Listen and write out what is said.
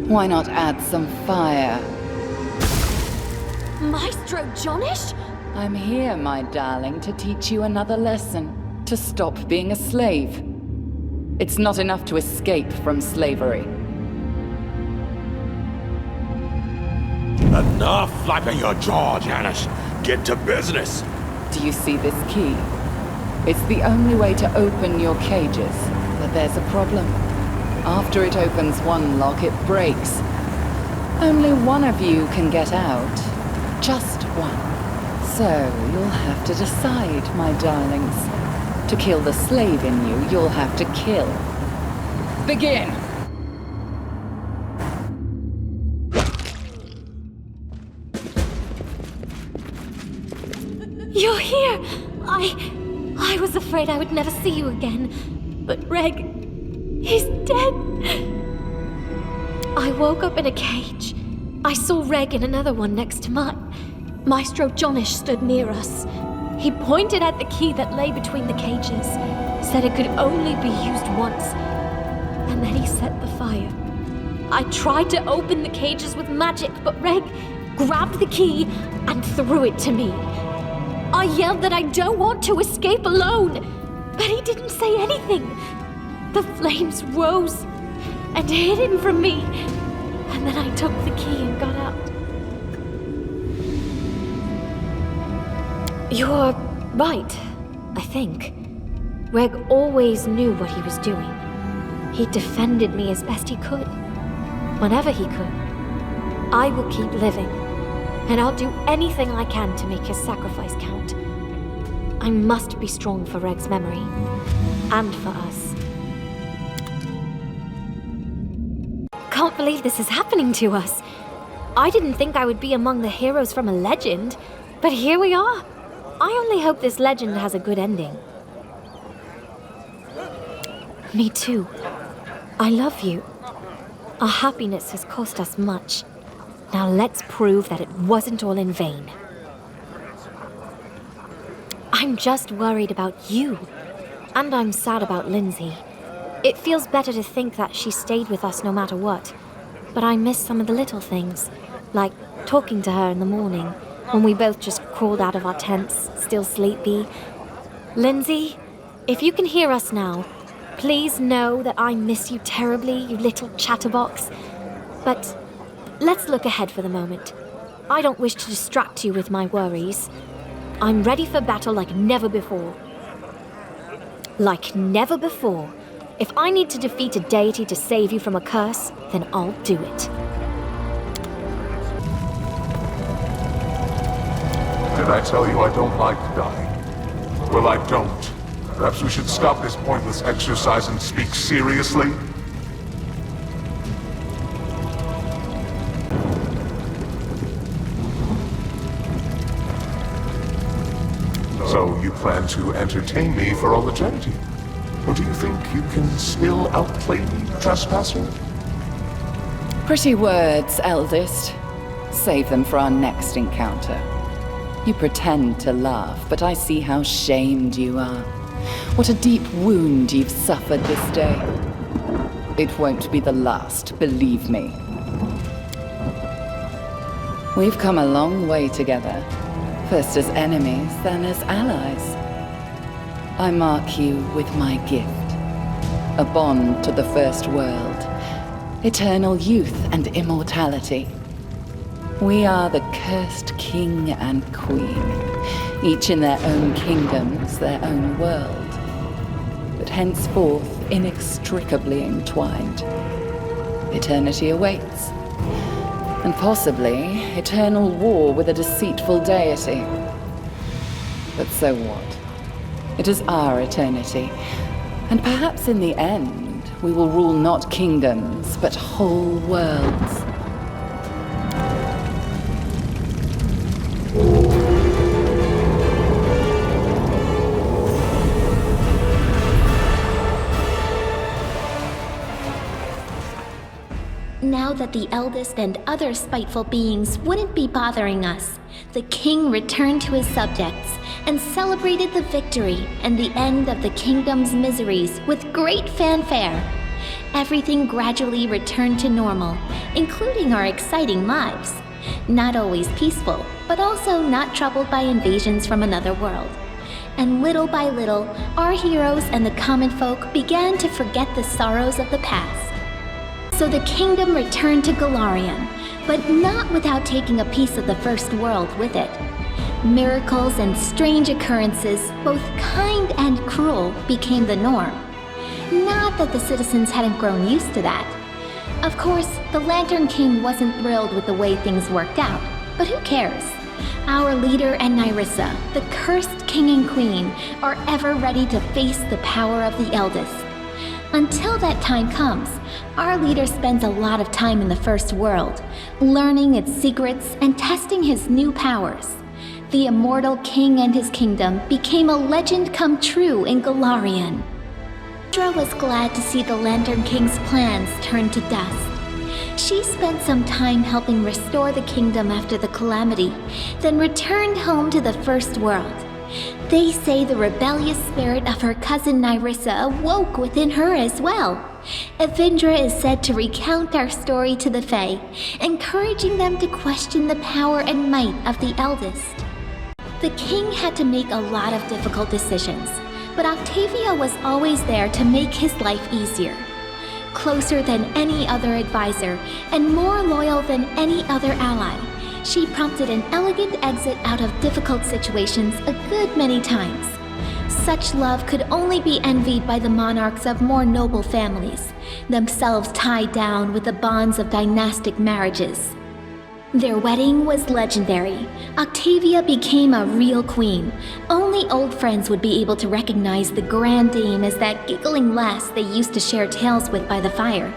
Why not add some fire? Maestro Johnish? I'm here, my darling, to teach you another lesson. To stop being a slave. It's not enough to escape from slavery. Enough flapping your jaw, Janice. Get to business. Do you see this key? It's the only way to open your cages, but there's a problem. After it opens one lock, it breaks. Only one of you can get out. Just one. So, you'll have to decide, my darlings. To kill the slave in you, you'll have to kill. Begin! You're here! I was afraid I would never see you again. But Reg, he's dead. I woke up in a cage. I saw Reg in another one next to mine. Maestro Johnish stood near us. He pointed at the key that lay between the cages, said it could only be used once, and then he set the fire. I tried to open the cages with magic, but Reg grabbed the key and threw it to me. I yelled that I don't want to escape alone, but he didn't say anything. The flames rose and hid him from me, and then I took the key and got out. You're right, I think. Reg always knew what he was doing. He defended me as best he could, whenever he could. I will keep living, and I'll do anything I can to make his sacrifice count. I must be strong for Reg's memory, and for us. Can't believe this is happening to us. I didn't think I would be among the heroes from a legend, but here we are. I only hope this legend has a good ending. Me too. I love you. Our happiness has cost us much. Now let's prove that it wasn't all in vain. I'm just worried about you. And I'm sad about Lindsay. It feels better to think that she stayed with us no matter what. But I miss some of the little things, like talking to her in the morning, when we both just crawled out of our tents, still sleepy. Lindsay, if you can hear us now, please know that I miss you terribly, you little chatterbox. But let's look ahead for the moment. I don't wish to distract you with my worries. I'm ready for battle like never before. Like never before. If I need to defeat a deity to save you from a curse, then I'll do it. Did I tell you I don't like dying? Well, I don't. Perhaps we should stop this pointless exercise and speak seriously? So you plan to entertain me for all eternity? Or do you think you can still outplay me, trespasser? Pretty words, eldest. Save them for our next encounter. You pretend to laugh, but I see how shamed you are. What a deep wound you've suffered this day. It won't be the last, believe me. We've come a long way together. First as enemies, then as allies. I mark you with my gift. A bond to the first world. Eternal youth and immortality. We are the cursed king and queen, each in their own kingdoms, their own world, but henceforth inextricably entwined. Eternity awaits, and possibly eternal war with a deceitful deity. But so what? It is our eternity, and perhaps in the end, we will rule not kingdoms, but whole worlds. Now that the eldest and other spiteful beings wouldn't be bothering us, the king returned to his subjects and celebrated the victory and the end of the kingdom's miseries with great fanfare. everything gradually returned to normal, including our exciting lives. Not always peaceful, but also not troubled by invasions from another world. And little by little, our heroes and the common folk began to forget the sorrows of the past. So the kingdom returned to Golarion, but not without taking a piece of the first world with it. Miracles and strange occurrences, both kind and cruel, became the norm. Not that the citizens hadn't grown used to that. Of course, the Lantern King wasn't thrilled with the way things worked out, but who cares? Our leader and Nyrissa, the cursed king and queen, are ever ready to face the power of the eldest. Until that time comes, our leader spends a lot of time in the first world, learning its secrets and testing his new powers. The immortal king and his kingdom became a legend come true in Golarion. Dra was glad to see the Lantern King's plans turn to dust. She spent some time helping restore the kingdom after the calamity, then returned home to the first world. They say the rebellious spirit of her cousin Nyrissa awoke within her as well. Avendra is said to recount our story to the Fae, encouraging them to question the power and might of the eldest. The king had to make a lot of difficult decisions, but Octavia was always there to make his life easier. Closer than any other advisor, and more loyal than any other ally, she prompted an elegant exit out of difficult situations a good many times. Such love could only be envied by the monarchs of more noble families, themselves tied down with the bonds of dynastic marriages. Their wedding was legendary. Octavia became a real queen. Only old friends would be able to recognize the Grand Dame as that giggling lass they used to share tales with by the fire.